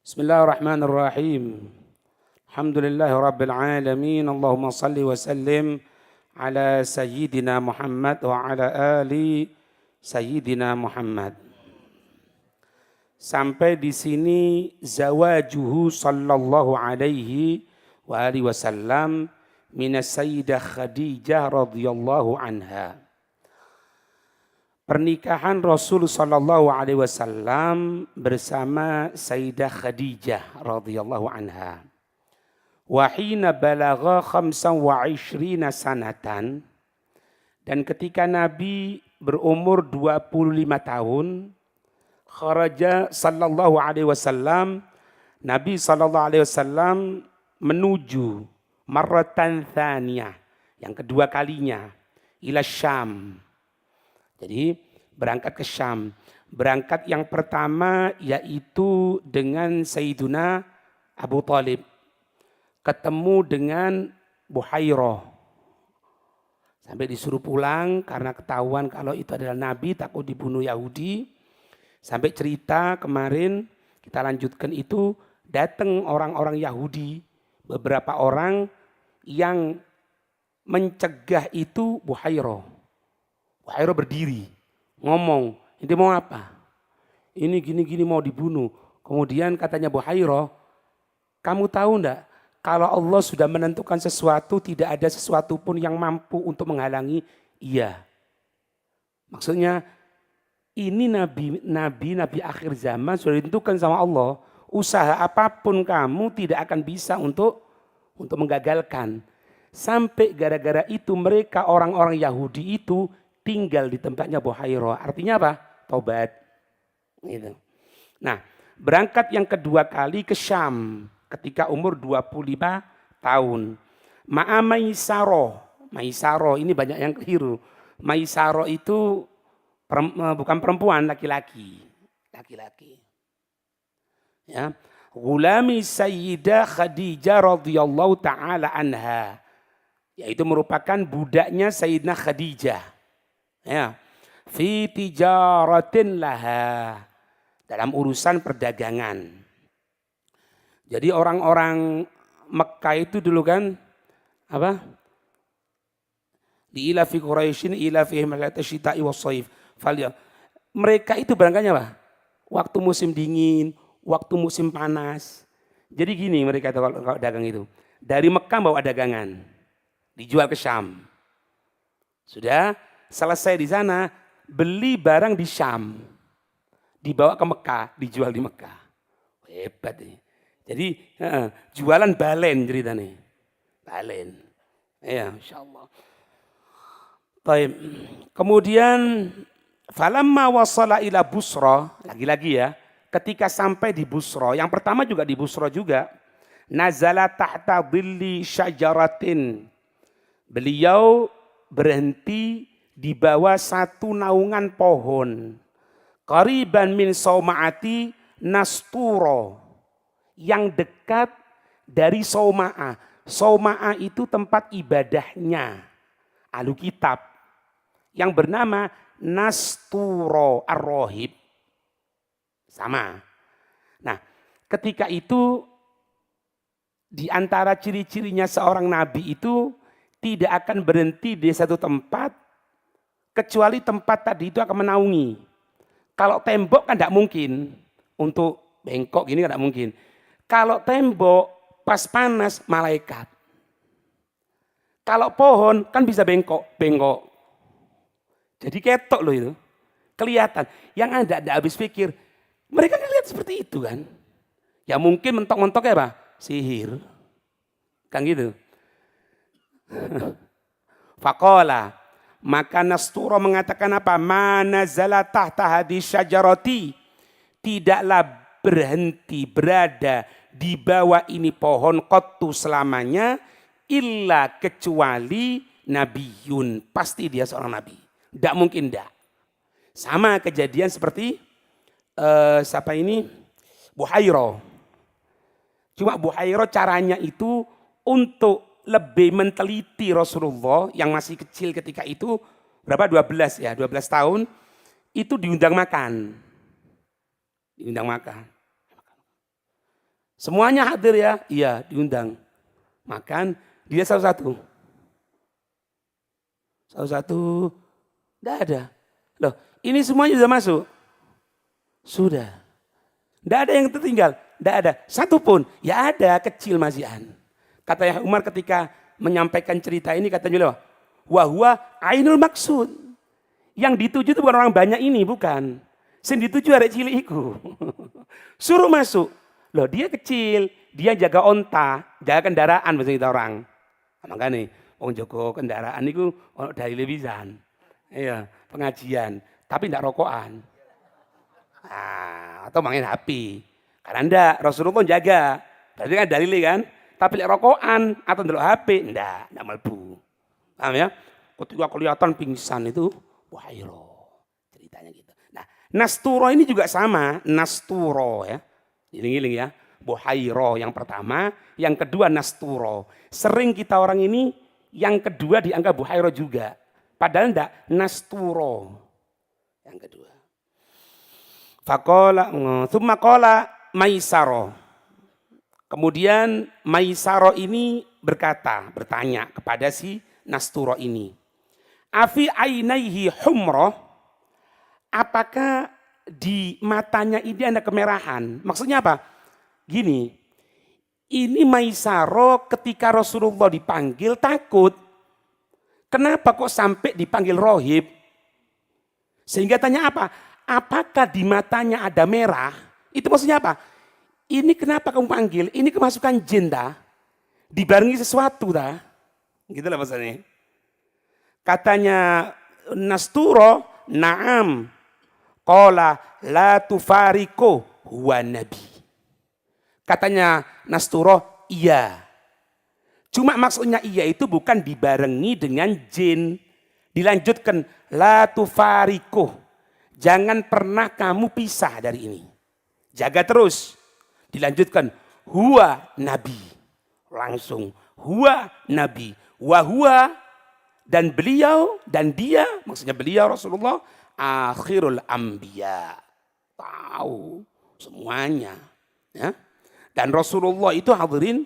Bismillahirrahmanirrahim. Alhamdulillahirabbil alamin. Allahumma salli wa sallim ala sayyidina Muhammad wa ala ali sayyidina Muhammad. Sampai di sini zawajuhu sallallahu alaihi wa alihi wasallam minas sayyidah Khadijah radhiyallahu anha. Pernikahan Rasul sallallahu alaihi wasallam bersama Sayyidah Khadijah radhiyallahu anha. Wa hina balagha 25 sanatan, dan ketika Nabi berumur 25 tahun, kharaja sallallahu alaihi wasallam, Nabi sallallahu alaihi wasallam menuju marratan thaniyah, yang kedua kalinya, ila Syam. Jadi berangkat ke Syam. Berangkat yang pertama yaitu dengan Sayyiduna Abu Thalib. Ketemu dengan Buhairah. Sampai disuruh pulang karena ketahuan kalau itu adalah Nabi, takut dibunuh Yahudi. Sampai cerita kemarin, kita lanjutkan itu, datang orang-orang Yahudi. Beberapa orang yang mencegah itu Buhairah. Buhairah berdiri, ngomong, ini mau apa? Ini gini-gini mau dibunuh. Kemudian katanya Buhairah, kamu tahu enggak, kalau Allah sudah menentukan sesuatu, tidak ada sesuatu pun yang mampu untuk menghalangi. Iya. Maksudnya, ini nabi akhir zaman sudah ditentukan sama Allah. Usaha apapun kamu tidak akan bisa untuk menggagalkan. Sampai gara-gara itu mereka orang-orang Yahudi itu tinggal di tempatnya Buhairah. Artinya apa? Tobat. Gitu. Nah, berangkat yang kedua kali ke Syam ketika umur 25 tahun. Ma'a Maisaroh. Maisaroh ini banyak yang keliru. Maisaroh itu bukan perempuan, laki-laki. Laki-laki. Ya. Gulami Sayyidah Khadijah radhiyallahu taala anha. Yaitu merupakan budaknya Sayyidina Khadijah. Ya, fi tijaratin laha, dalam urusan perdagangan. Jadi orang-orang Mekah itu dulu kan apa? Di ila fi Quraisyin ila fi syita'i was-shaif. Mereka itu berangkatnya apa? Waktu musim dingin, waktu musim panas. Jadi gini mereka itu kalau dagang itu. Dari Mekah bawa dagangan, dijual ke Syam. Sudah selesai di sana, beli barang di Syam, dibawa ke Mekah, dijual di Mekah. Hebat ini. Jadi jualan balen ceritanya. Balen. Ya, insyaallah. Baik. Kemudian falamma wasala ila Busra, lagi-lagi ya, ketika sampai di Busra, yang pertama juga di Busra juga, nazala tahta dhilli syajaratin. Beliau berhenti di bawah satu naungan pohon. Qariban min Sauma'ati Nasturo, yang dekat dari Sauma'ah. Sauma'ah itu tempat ibadahnya ahlu kitab yang bernama Nasturo Ar-Rohib. Sama. Nah, ketika itu di antara ciri-cirinya seorang nabi itu tidak akan berhenti di satu tempat kecuali tempat tadi itu akan menaungi. Kalau tembok kan tidak mungkin, untuk bengkok gini kan tidak mungkin. Kalau tembok pas panas malaikat. Kalau pohon kan bisa bengkok. Jadi ketok loh itu. Kelihatan. Yang ada habis pikir, mereka kan lihat seperti itu kan. Ya mungkin mentok-mentoknya apa? Sihir. Kan gitu. Faqala, maka Nasturo mengatakan apa? Mana zalatah tahdi syajarati, tidaklah berhenti berada di bawah ini pohon qattu selamanya, illa kecuali nabiyun, pasti dia seorang nabi. Tidak mungkin tidak. Sama kejadian seperti siapa ini? Buhairah. Cuma Buhairah caranya itu untuk lebih menteliti Rasulullah yang masih kecil ketika itu, berapa? 12 tahun, itu diundang makan. Semuanya hadir ya? Iya, diundang. Makan, dia satu-satu. Satu-satu, tidak ada. Loh, ini semuanya sudah masuk? Sudah. Tidak ada yang tertinggal? Tidak ada. Satu pun, ya ada, kecil masihan. Kata Yahya Umar ketika menyampaikan cerita ini, katanya loh, wahwa ainul maksud. Yang dituju itu bukan orang banyak ini, bukan. Yang dituju ada cilik iku. Suruh masuk. Loh dia kecil, dia jaga onta, jaga kendaraan maksudnya kita orang. Makanya, wong jaga kendaraan itu dari lebihan. Iya, pengajian, tapi tidak rokokan. Nah, atau main HP. Karena enggak, Rasulullah jaga. Berarti kan dalilnya kan. Tapi lek rokokan atau ndelok HP, enggak mlebu. Paham ya? Ketika kelihatan pingsan itu, Buhairo. Ceritanya gitu. Nah, Nasturo ini juga sama, Nasturo ya. Giling-giling ya. Buhairo yang pertama, yang kedua Nasturo. Sering kita orang ini yang kedua dianggap Buhairo juga. Padahal enggak, Nasturo. Yang kedua. Faqala, tsumma qala Maisaro. Kemudian Maisaro ini bertanya kepada si Nasturo ini. Afi ainaihi humroh, apakah di matanya ini ada kemerahan? Maksudnya apa? Gini, ini Maisaro ketika Rasulullah dipanggil takut. Kenapa kok sampai dipanggil rohib? Sehingga tanya apa? Apakah di matanya ada merah? Itu maksudnya apa? Ini kenapa kamu panggil? Ini kemasukan jin dah. Dibarengi sesuatu dah. Gitu lah maksudnya. Katanya Nasturo, na'am. Qala la tufariko huwa nabi. Katanya Nasturo, iya. Cuma maksudnya iya itu bukan dibarengi dengan jin. Dilanjutkan, la tufariko. Jangan pernah kamu pisah dari ini. Jaga terus. Dilanjutkan, huwa nabi. Langsung, huwa nabi. Wahua dan beliau dan dia, maksudnya beliau Rasulullah, akhirul anbiya. Tahu semuanya. Ya. Dan Rasulullah itu hadirin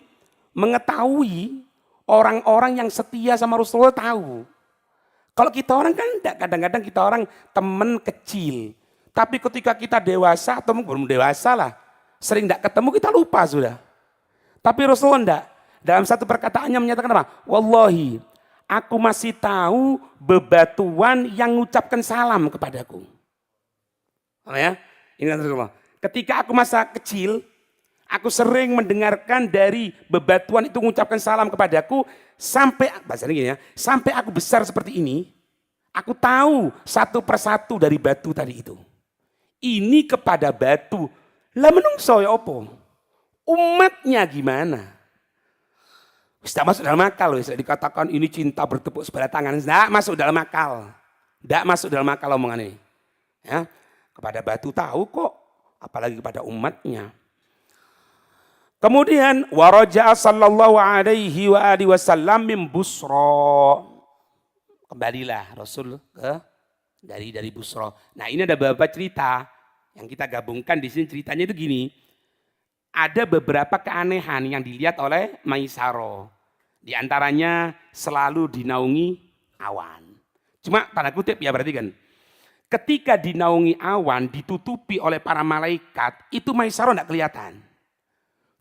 mengetahui orang-orang yang setia sama Rasulullah tahu. Kalau kita orang kan kadang-kadang kita orang teman kecil. Tapi ketika kita dewasa atau belum dewasa lah. Sering tidak ketemu kita lupa sudah. Tapi Rasulullah tidak. Dalam satu perkataannya menyatakan apa? Wallahi, aku masih tahu bebatuan yang mengucapkan salam kepadaku. Oh ya, ingat Rasulullah. Ketika aku masa kecil, aku sering mendengarkan dari bebatuan itu mengucapkan salam kepadaku sampai bahasanya gini ya, sampai aku besar seperti ini, aku tahu satu persatu dari batu tadi itu. Ini kepada batu, lah menungso ya opo? Umatnya gimana? Tidak masuk dalam akal loh, dikatakan ini cinta bertepuk sebelah tangan, tidak masuk dalam akal. Tidak masuk dalam akal omongan ini. Ya, kepada batu tahu kok, apalagi kepada umatnya. Kemudian waraja sallallahu alaihi wa alihi wasallam min Busra. Kembalilah Rasul ke dari Busra. Nah, ini ada beberapa cerita yang kita gabungkan di sini, ceritanya itu gini. Ada beberapa keanehan yang dilihat oleh Maisaro. Di antaranya selalu dinaungi awan. Cuma tanda kutip ya berarti kan. Ketika dinaungi awan ditutupi oleh para malaikat, itu Maisaro tidak kelihatan.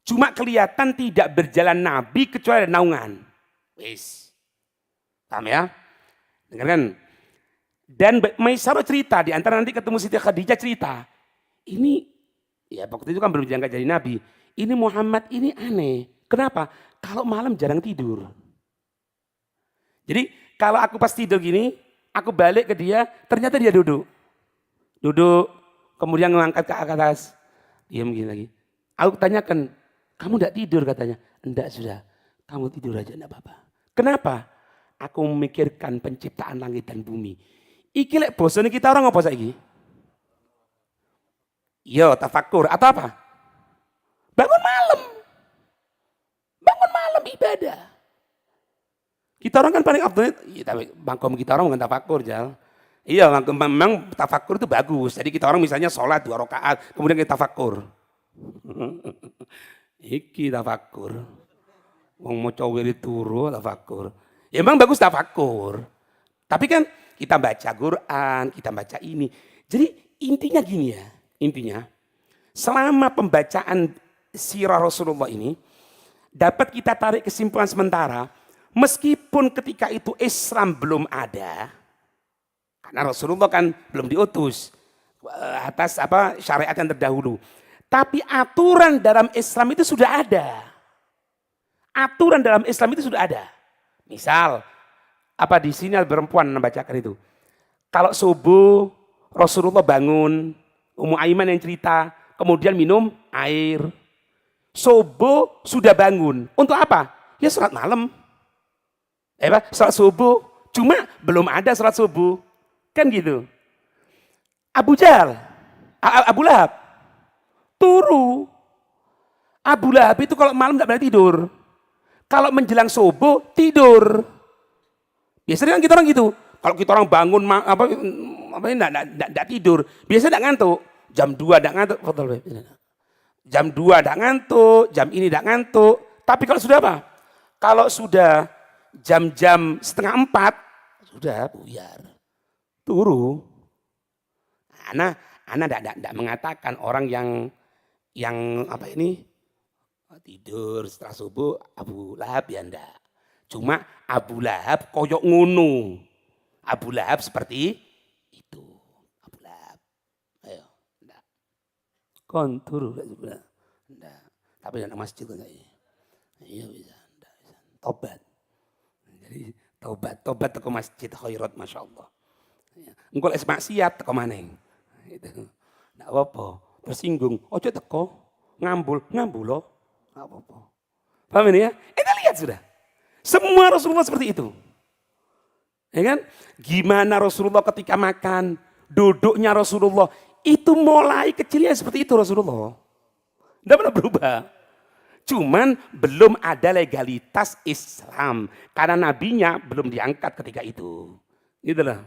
Cuma kelihatan tidak berjalan Nabi kecuali ada naungan. Wis. Paham ya? Dengarkan. Dan Maisaro cerita, di antara nanti ketemu Siti Khadijah cerita. Ini, ya waktu itu kan belum diangkat jadi Nabi. Ini Muhammad ini aneh. Kenapa? Kalau malam jarang tidur. Jadi kalau aku pas tidur gini, aku balik ke dia, ternyata dia duduk. Duduk, kemudian mengangkat ke atas. Diam gini lagi. Aku tanyakan, kamu tidak tidur katanya? Enggak sudah, kamu tidur aja enggak apa-apa. Kenapa? Aku memikirkan penciptaan langit dan bumi. Iki lek bosan kita orang apa saiki? Yo tafakur atau apa? Bangun malam. Bangun malam ibadah. Kita orang kan paling afdal, ya, tapi bangkom kita orang bukan tafakur Jal. Iya memang tafakur itu bagus. Jadi kita orang misalnya sholat 2 rakaat, kemudian kita tafakur. Iki tafakur. Wong maca wirid turu tafakur. Ya emang bagus tafakur. Tapi kan kita baca Quran, kita baca ini. Jadi intinya gini ya, intinya selama pembacaan sirah Rasulullah ini dapat kita tarik kesimpulan sementara, meskipun ketika itu Islam belum ada, karena Rasulullah kan belum diutus atas syariat yang terdahulu. Tapi aturan dalam Islam itu sudah ada. Aturan dalam Islam itu sudah ada. Misal, di sini ada perempuan membacakan itu. Kalau subuh Rasulullah bangun, Ummu Aiman yang cerita, kemudian minum air. Subuh sudah bangun. Untuk apa? Ya sholat malam. Sholat subuh. Cuma belum ada sholat subuh. Kan gitu. Abu Lahab turu. Abu Lahab itu kalau malam nggak boleh tidur. Kalau menjelang subuh tidur. Biasanya kan kita orang gitu. Kalau kita orang bangun enggak tidur, biasanya enggak ngantuk. Jam 2 enggak ngantuk. Jam 2 enggak ngantuk, jam ini enggak ngantuk. Tapi kalau sudah apa? Kalau sudah jam-jam 3:30 sudah buyar. Turu. Ana enggak mengatakan orang yang tidur setelah subuh Abu Lahab ya enggak. Cuma Abu Lahab koyok ngono. Abu Lahab seperti itu. Abu Lahab. Ayo, enggak. Kon turu enggak. Tapi enggak masjid enggak. Iya bisa, enggak bisa. Tobat. Jadi tobat ke masjid khairat masyaallah. Engko lek maksiat teko maneh. Itu. Enggak apa-apa. Tersinggung, ojo teko ngambul loh. Enggak apa-apa. Paham ini ya? Kita lihat sudah. Semua Rasulullah seperti itu. Ya kan? Gimana Rasulullah ketika makan, duduknya Rasulullah, itu mulai kecilnya seperti itu Rasulullah. Tidak pernah berubah. Cuman belum ada legalitas Islam. Karena nabinya belum diangkat ketika itu. Itulah.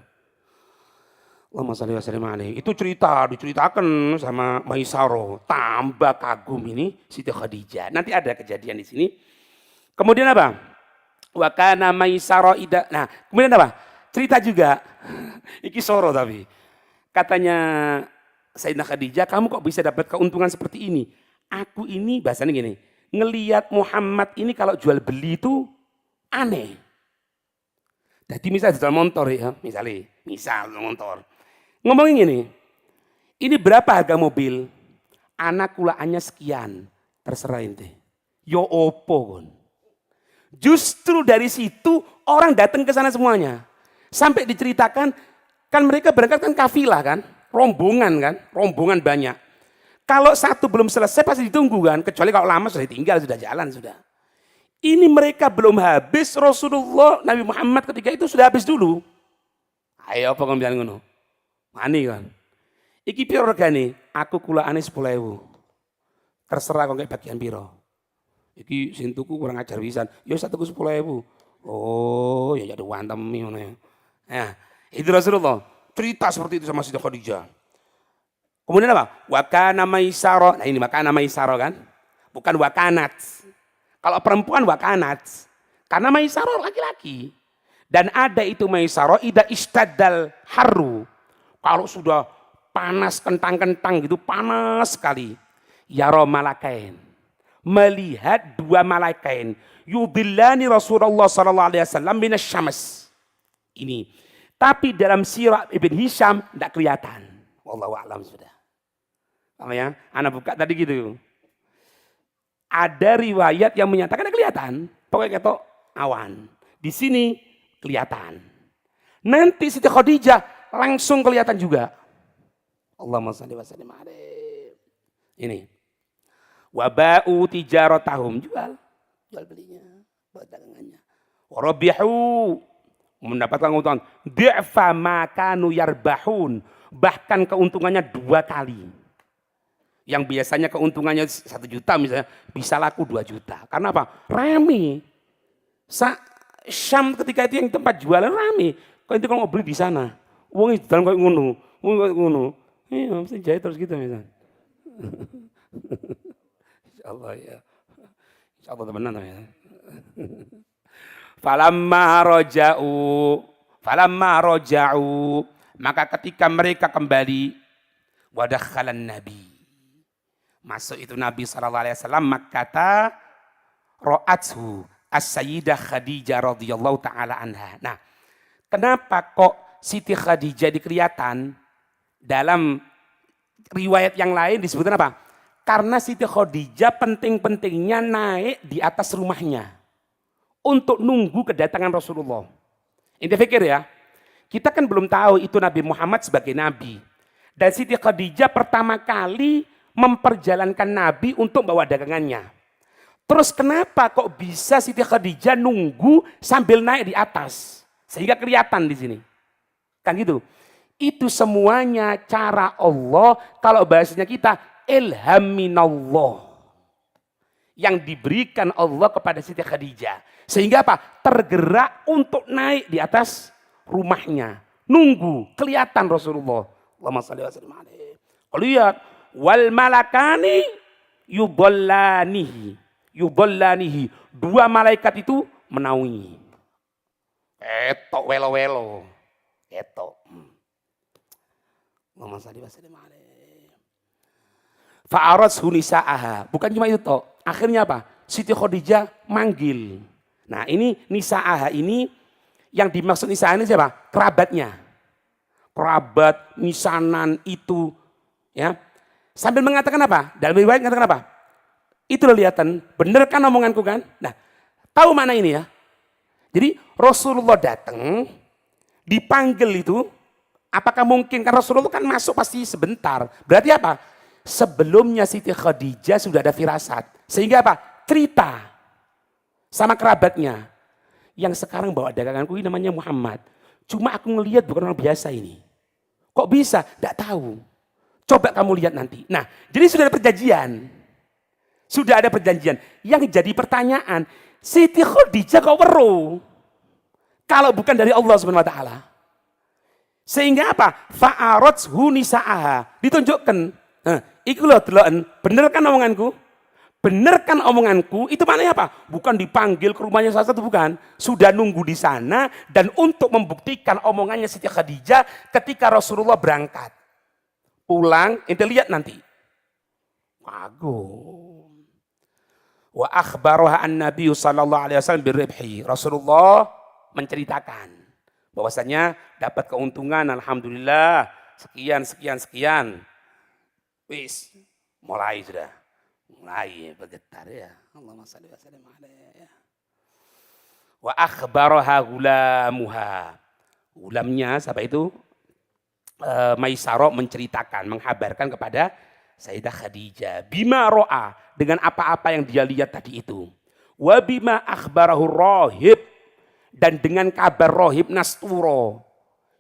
Allahumma shalli wa sallim alaihi. Itu diceritakan sama Maisaro. Tambah kagum ini Siti Khadijah. Nanti ada kejadian di sini. Kemudian apa? Wa kana Maisaro ida. Nah, kemudian apa? Cerita juga. Iki soro tapi. Katanya Sayyidah Khadijah, kamu kok bisa dapat keuntungan seperti ini? Aku ini bahasanya gini, ngelihat Muhammad ini kalau jual beli itu aneh. Jadi misal jual motor ya, misal motor. Ngomongin gini, ini berapa harga mobil? Anak kulaannya sekian, terserah ente. Yo opo kon. Justru dari situ orang datang ke sana semuanya. Sampai diceritakan, kan mereka berangkat kan kafilah kan, rombongan banyak. Kalau satu belum selesai pasti ditunggu kan, kecuali kalau lama sudah ditinggal, sudah jalan sudah. Ini mereka belum habis, Rasulullah Nabi Muhammad ketika itu sudah habis dulu. Ayo apa ngomong ngono? Mani kan. Iki piro regane? Aku kulaane 10.000. Terserah kok kayak bagian piro. Iki sing tuku kurang ajar pisan. Ya satu tuku 10.000. Oh, ya jadi wantemi ngono ya. Nah, itu Rasulullah cerita seperti itu sama Siti Khadijah. Kemudian apa? Wakana Maisaro. Nah ini wakana Maisaro kan? Bukan wakanat. Kalau perempuan wakanat. Karena Maisaro laki-laki. Dan ada itu Maisaro ida istaddal haru. Kalau sudah panas kentang-kentang gitu, panas sekali. Yaro malakain. Melihat dua malakain. Yudillani Rasulullah SAW minas syams. Ini. Tapi dalam sirah Ibn Hisham tidak kelihatan. Wallahu a'lam sudah. Apa ya? Anak buka tadi gitu. Ada riwayat yang menyatakan tidak kelihatan. Pokoknya ketok awan. Di sini kelihatan. Nanti Siti Khadijah langsung kelihatan juga. Allahumma shalli wa sallim alaihi. Ini. Waba'u tijaratahum, jual belinya, buat dagangannya. Warabihu, mendapatkan keuntungan. Di'fa ma kanu yarbahun, bahkan keuntungannya 2 kali. Yang biasanya keuntungannya 1 juta misalnya, bisa laku 2 juta. Karena apa? Rame. Syam ketika itu yang tempat jualan rame. Kalau itu kalau mau beli di sana, uangnya dalam kayak ngono. Iya, mesti jahit terus gitu misalnya. Insya Allah ya. Insyaallah temenan ya. Falamma raja'u, maka ketika mereka kembali, wadakhalan nabi, masuk itu Nabi SAW, makata ro'athu as-sayyidah Khadijah radhiyallahu ta'ala anha. Nah, kenapa kok Siti Khadijah dikelihatan dalam riwayat yang lain disebutkan apa? Karena Siti Khadijah penting-pentingnya naik di atas rumahnya untuk nunggu kedatangan Rasulullah. Ini pikir ya, kita kan belum tahu itu Nabi Muhammad sebagai Nabi. Dan Siti Khadijah pertama kali memperjalankan Nabi untuk bawa dagangannya. Terus kenapa kok bisa Siti Khadijah nunggu sambil naik di atas? Sehingga kelihatan di sini. Kan gitu. Itu semuanya cara Allah, kalau bahasanya kita, ilham minallah. Yang diberikan Allah kepada Siti Khadijah. Sehingga apa? Tergerak untuk naik di atas rumahnya. Nunggu, kelihatan Rasulullah. Allahumma shalli wa sallim alaihi. Kalau lihat, wal malakani yudallanihi. Dua malaikat itu menaungi. Ketok welo-welo. Ketok. Allahumma shalli wa sallim alaihi. Fa'aradhu nisa'aha. Bukan cuma itu toh. Akhirnya apa? Siti Khadijah manggil. Nah ini nisa'aha ini, yang dimaksud nisa'aha ini siapa? Kerabatnya. Kerabat, misanan itu. Ya. Sambil mengatakan apa? Dalam riwayat mengatakan apa? Itu kelihatan. Benar kan omonganku kan? Nah, tahu mana ini ya? Jadi Rasulullah datang, dipanggil itu, apakah mungkin? Karena Rasulullah kan masuk pasti sebentar. Berarti apa? Sebelumnya Siti Khadijah sudah ada firasat. Sehingga apa? Cerita sama kerabatnya. Yang sekarang bawa daganganku ini namanya Muhammad. Cuma aku ngelihat bukan orang biasa ini. Kok bisa? Tidak tahu. Coba kamu lihat nanti. Nah, jadi sudah ada perjanjian. Sudah ada perjanjian. Yang jadi pertanyaan, Siti Khadijah kok weruh? Kalau bukan dari Allah Subhanahu wa taala. Sehingga apa? Fa'aradhu nisa'aha. Ditunjukkan. Nah, iku lho deloken, bener kan omonganku? Bener kan omonganku? Itu maknanya apa? Bukan dipanggil ke rumahnya salah satu, bukan. Sudah nunggu di sana dan untuk membuktikan omongannya Siti Khadijah ketika Rasulullah berangkat. Pulang, ente lihat nanti. Waduh. Wa akhbaraha an-nabi sallallahu alaihi wasallam birribhi. Rasulullah menceritakan bahwasanya dapat keuntungan, alhamdulillah, sekian. Wis, mulai sudah. Mulai bergetar ya. Allahumma shalli wa sallim alaihi. Wa akhbaraha gulamuha. Gulamnya siapa itu? Maisarah menceritakan, menghabarkan kepada Sayyidah Khadijah. Bima ro'a, dengan apa-apa yang dia lihat tadi itu. Wa bima akhbarahu rohib, dan dengan kabar rohib nasturo.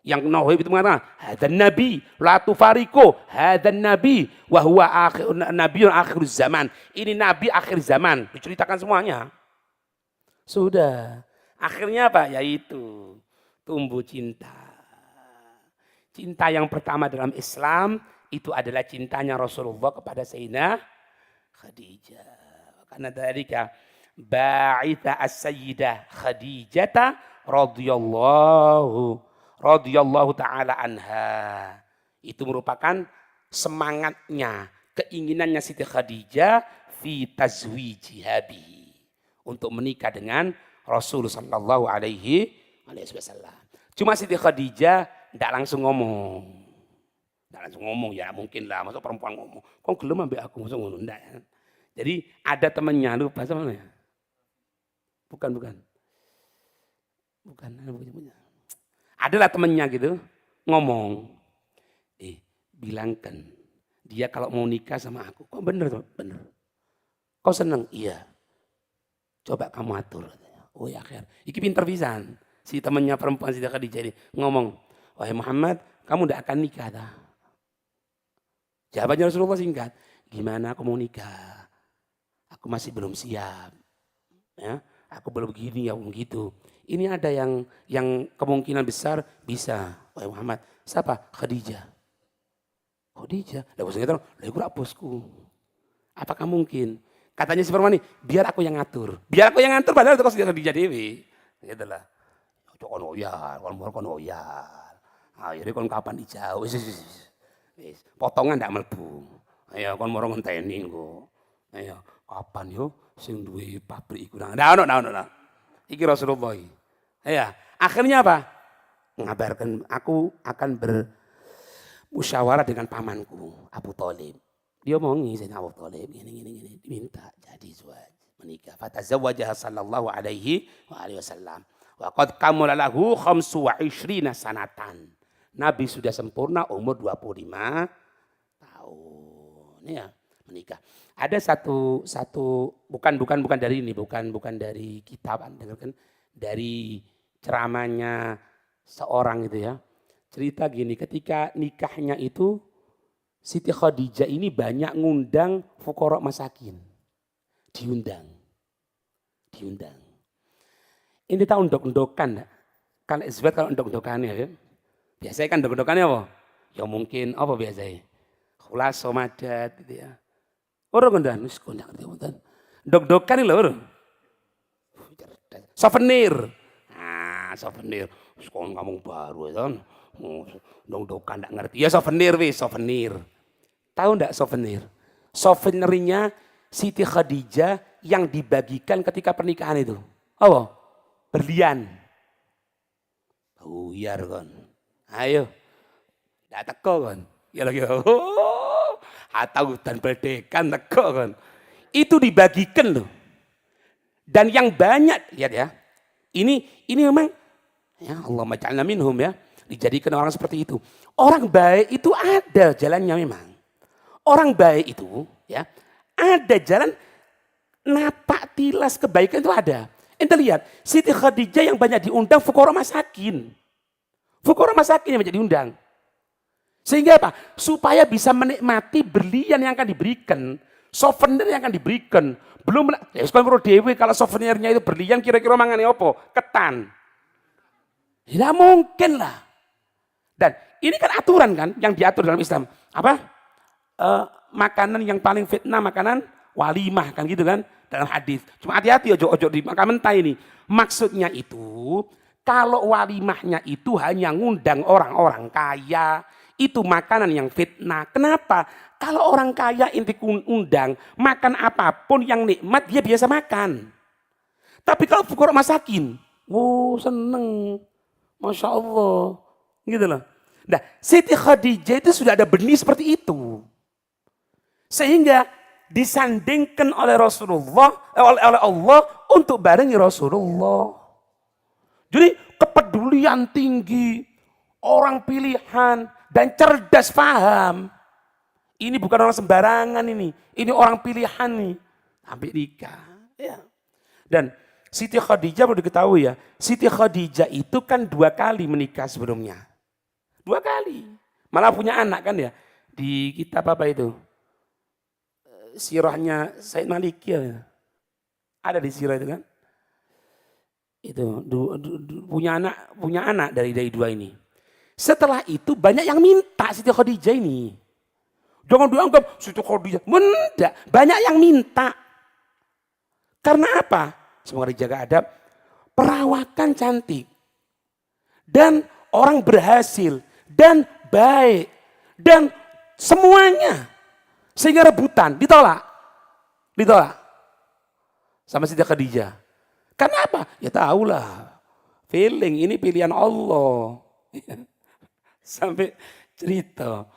Yang rohib itu mengatakan, hadan nabi, la tufariku, hadan nabi, wahuwa nabi akhir zaman. Ini nabi akhir zaman. Diceritakan semuanya. Sudah. Akhirnya apa? Yaitu tumbuh cinta. Cinta yang pertama dalam Islam itu adalah cintanya Rasulullah kepada Sayyidina Khadijah. Karena dari ba'itha as-sayyidah Khadijata radhiyallahu ta'ala anha. Itu merupakan semangatnya, keinginannya Siti Khadijah fi tazwijiha bihi, untuk menikah dengan Rasul sallallahu alaihi wasallam. Cuma Siti Khadijah tidak langsung ngomong. Tidak langsung ngomong ya, mungkin lah, masa perempuan ngomong. Kok gelem ambek aku, masa ngomong enggak ya. Jadi ada temannya, lupa sama mana ya? Bukan. Adalah temannya gitu, ngomong. Bilangkan, dia kalau mau nikah sama aku. Kok bener? Kau seneng? Iya. Coba kamu atur. Oh ya akhir. Iki pinter pisan. Si temannya perempuan si Khadijah ini ngomong, wahai Muhammad, kamu tidak akan nikah dah. Jawabannya Rasulullah singkat. Gimana aku mau nikah? Aku masih belum siap. Ya, aku belum begini ya begitu. Ini ada yang kemungkinan besar bisa. Wahai Muhammad, siapa? Khadijah. Lah bosnya itu, lah iku bosku. Apakah mungkin? Katanya si perempuan ini, biar aku yang ngatur. Biar aku yang ngatur, padahal itu kok sudah Khadijah dewi. Gitu lah. Kon oyar, kon oyar. Akhirnya kon kapan dijauh. Wis, potongan ndak mlebu. Ayo kon moro ngenteni engko. Ayo, kapan yo sing duwe pabrik iku nang. Nah. Iki Rasulullah. Ya, akhirnya apa? Mengabarkan aku akan bermusyawarah dengan pamanku Abu Thalib. Dia omongi Sayyidina Abu Thalib gini diminta jadi zuwaj menikah. Fatazawwajaha sallallahu alaihi wasallam. Wa qad kamala lahu 25 sanatan. Nabi sudah sempurna umur 25 tahun ya menikah. Ada satu bukan dari ini, bukan dari kitab, dengarkan dari ceramahnya seorang itu ya. Cerita gini, ketika nikahnya itu Siti Khadijah ini banyak ngundang fuqara masakin. Diundang. Ini tahu ndok-ndokan enggak? Kalau isbat kalau ndok-ndokannya ya. Biasanya kan ndok-ndokannya apa? Ya mungkin apa biasanya? Khulas somadat gitu ya. Orang ngendang wis kondang ngerti. Ndok-ndokan lho orang. Souvenir. Nah, souvenir. Sekolah ngomong baru ya kan. Ndok-ndokan enggak ngerti. Ya souvenir. Tahu enggak souvenir? Souvenirnya Siti Khadijah yang dibagikan ketika pernikahan itu. Apa? Berlian. Buyar kan. Ayo. Enggak teko kan. Ya lagi. Atau hutan berdekan teko kan. Itu dibagikan loh. Dan yang banyak, lihat ya. Ini memang ya Allah maj'alna minhum ya. Dijadikan orang seperti itu. Orang baik itu ada jalannya memang. Orang baik itu ya ada jalan napak tilas kebaikan itu ada. Ente lihat, Siti Khadijah yang banyak diundang fuqara masakin. Fuqara masakin yang banyak diundang. Sehingga apa? Supaya bisa menikmati berlian yang akan diberikan, souvenir yang akan diberikan. Belum ya sekarang dewe kalau souvenirnya itu berlian kira-kira mangane apa? Ketan. Tidak mungkin lah. Dan ini kan aturan kan yang diatur dalam Islam. Apa? Makanan yang paling fitnah makanan walimah kan gitu kan dalam hadis. Cuma hati-hati ojo di makan mentah ini. Maksudnya itu kalau walimahnya itu hanya ngundang orang-orang kaya, itu makanan yang fitnah. Kenapa? Kalau orang kaya inti undang makan apapun yang nikmat dia biasa makan. Tapi kalau fuqara masakin, seneng, masya Allah, gitu loh. Nah, Siti Khadijah itu sudah ada benih seperti itu. Sehingga disandingkan oleh Rasulullah, oleh Allah untuk barengi Rasulullah. Jadi kepedulian tinggi, orang pilihan dan cerdas paham. Ini bukan orang sembarangan ini orang pilihan nih. Sampai nikah. Ya. Dan Siti Khadijah perlu diketahui ya, Siti Khadijah itu kan 2 kali menikah sebelumnya. 2 kali. Malah punya anak kan ya. Di kitab apa itu? Sirahnya Said Maliki ya. Ada di sirah itu kan. Itu punya anak dari 2 ini. Setelah itu banyak yang minta Siti Khadijah ini. Jangan dianggap Siti Khadijah. Benda, banyak yang minta. Karena apa? Semoga dijaga adab. Perawakan cantik. Dan orang berhasil. Dan baik. Dan semuanya. Sehingga rebutan. Ditolak. Sama Siti Khadijah. Kenapa? Ya tahulah. Feeling ini pilihan Allah. Sampai cerita.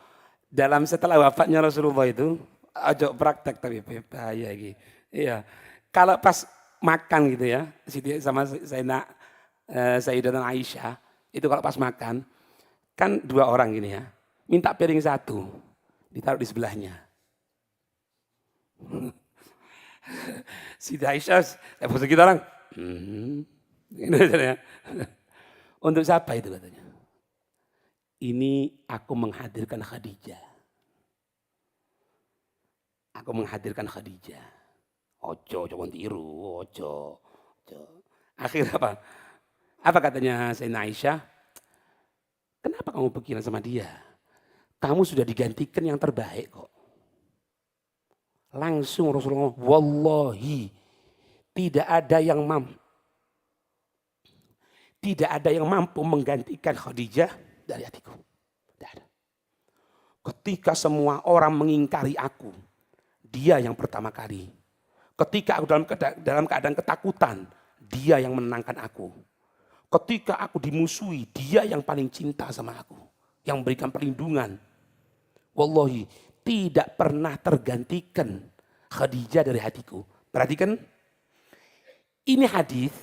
Dalam setelah wafatnya Rasulullah itu. Ajak praktek tapi bahaya gitu. Iya. Kalau pas makan gitu ya. Sama Sayyidatuna Aisyah. Itu kalau pas makan. Kan 2 orang gini ya. Minta piring 1. Ditaruh di sebelahnya. Siti Aisyah. Kita orang. Untuk siapa itu katanya? Ini aku menghadirkan Khadijah. Ojo tiru, ojo. Akhirnya apa? Apa katanya Sayyidina Aisyah? Kenapa kamu pikiran sama dia? Kamu sudah digantikan yang terbaik kok. Langsung Rasulullah, wallahi tidak ada yang mampu menggantikan Khadijah dari hatiku. Tidak ada. Ketika semua orang mengingkari aku, dia yang pertama kali. Ketika aku dalam keadaan ketakutan, dia yang menenangkan aku. Ketika aku dimusuhi, dia yang paling cinta sama aku. Yang memberikan perlindungan. Wallahi, tidak pernah tergantikan Khadijah dari hatiku. Perhatikan, ini hadis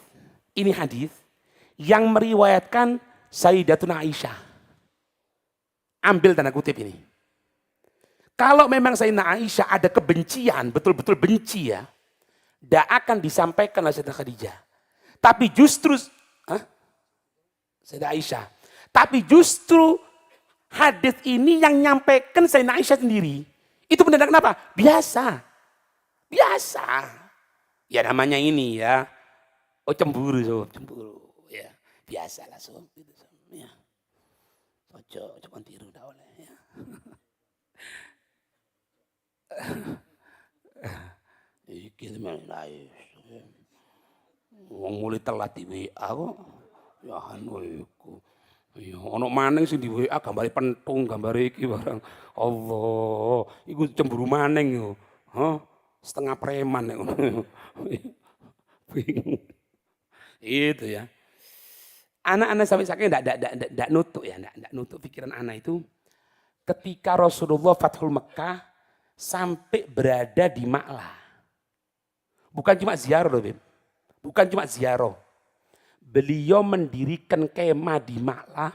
yang meriwayatkan Sayyidatuna Aisyah. Ambil tanda kutip ini. Kalau memang Sayyidatuna Aisyah ada kebencian, betul-betul benci ya, tidak akan disampaikan oleh Sayyidatuna Khadijah. Tapi justru, Sayyidatuna Aisyah. Tapi justru hadis ini yang nyampaikan Sayyidatuna Aisyah sendiri. Itu benar kenapa? Biasa. Ya namanya ini ya. Oh cemburu. Ya, biasa lah so. Ya. Ojo tiru dah oleh ya. Iki men lae. Wong mulai telat di WA kok. Ya anu iku. Ya ono maneng sing di WA gambare pentung, gambare iki barang. Allah, iku cemburu maneng yo. Hah? Setengah preman nek ngono. Itu ya. Anak-anak sampai saking enggak nutuk ya, enggak nutuk pikiran anak itu ketika Rasulullah Fathul Mekah sampai berada di Ma'lah. Bukan cuma ziarah loh, Bim. Bukan cuma ziarah. Beliau mendirikan kemah di Ma'lah.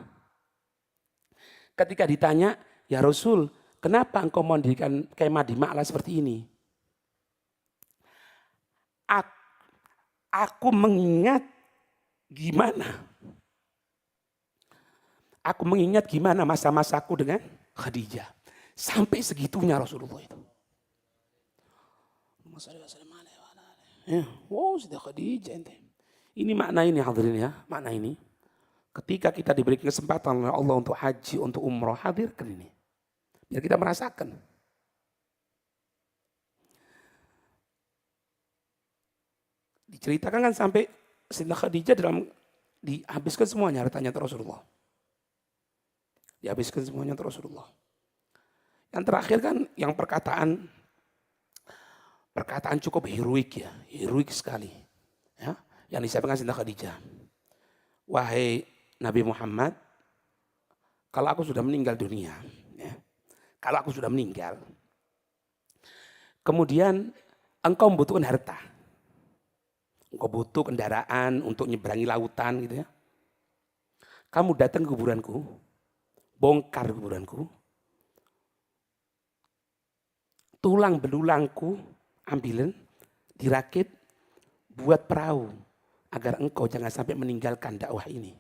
Ketika ditanya, "Ya Rasul, kenapa engkau mendirikan kemah di Ma'lah seperti ini?" Aku mengingat gimana masa-masaku dengan Khadijah. Sampai segitunya Rasulullah itu. Wow, sudah Khadijah ente. Ini makna ini hadirin ya, makna ini. Ketika kita diberi kesempatan oleh Allah untuk haji, untuk umrah, hadirkan ini. Biar kita merasakan. Diceritakan kan sampai Sayyidah Khadijah dihabiskan semuanya hartanya untuk Rasulullah. Dihabiskan semuanya untuk Rasulullah. Yang terakhir kan yang perkataan cukup heroik ya, heroik sekali. Ya, yang disampaikan Sayyidah Khadijah. Wahai Nabi Muhammad, kalau aku sudah meninggal dunia, ya, kemudian engkau membutuhkan harta. Engkau butuh kendaraan untuk nyeberangi lautan gitu ya. Kamu datang ke kuburanku, bongkar kuburanku, tulang belulangku ambilin, dirakit, buat perahu agar engkau jangan sampai meninggalkan dakwah ini.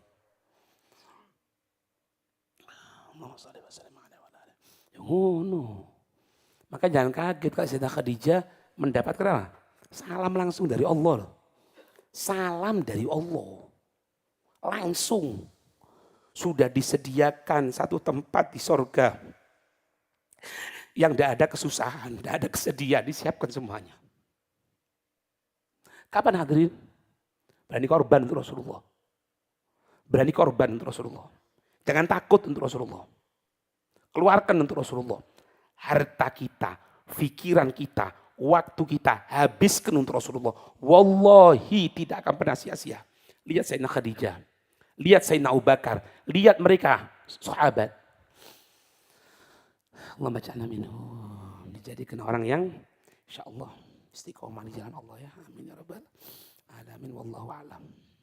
Maka jangan kaget kalau Sayyidah Khadijah mendapatkan apa? Salam langsung dari Allah. Salam dari Allah. Langsung. Sudah disediakan satu tempat di sorga. Yang tidak ada kesusahan, tidak ada kesedihan, disiapkan semuanya. Kapan hadirin? Berani korban untuk Rasulullah. Berani korban untuk Rasulullah. Jangan takut untuk Rasulullah. Keluarkan untuk Rasulullah. Harta kita, pikiran kita, waktu kita habiskan untuk Rasulullah. Wallahi tidak akan pernah sia-sia. Lihat Sayyidina Khadijah. Lihat Sayyidina Abu Bakar. Lihat mereka, sahabat. Allah baca'na minhum. Dijadikan orang yang insya Allah istiqomah di jalan Allah ya. Amin ya rabbal alamin. Wallahu a'lam.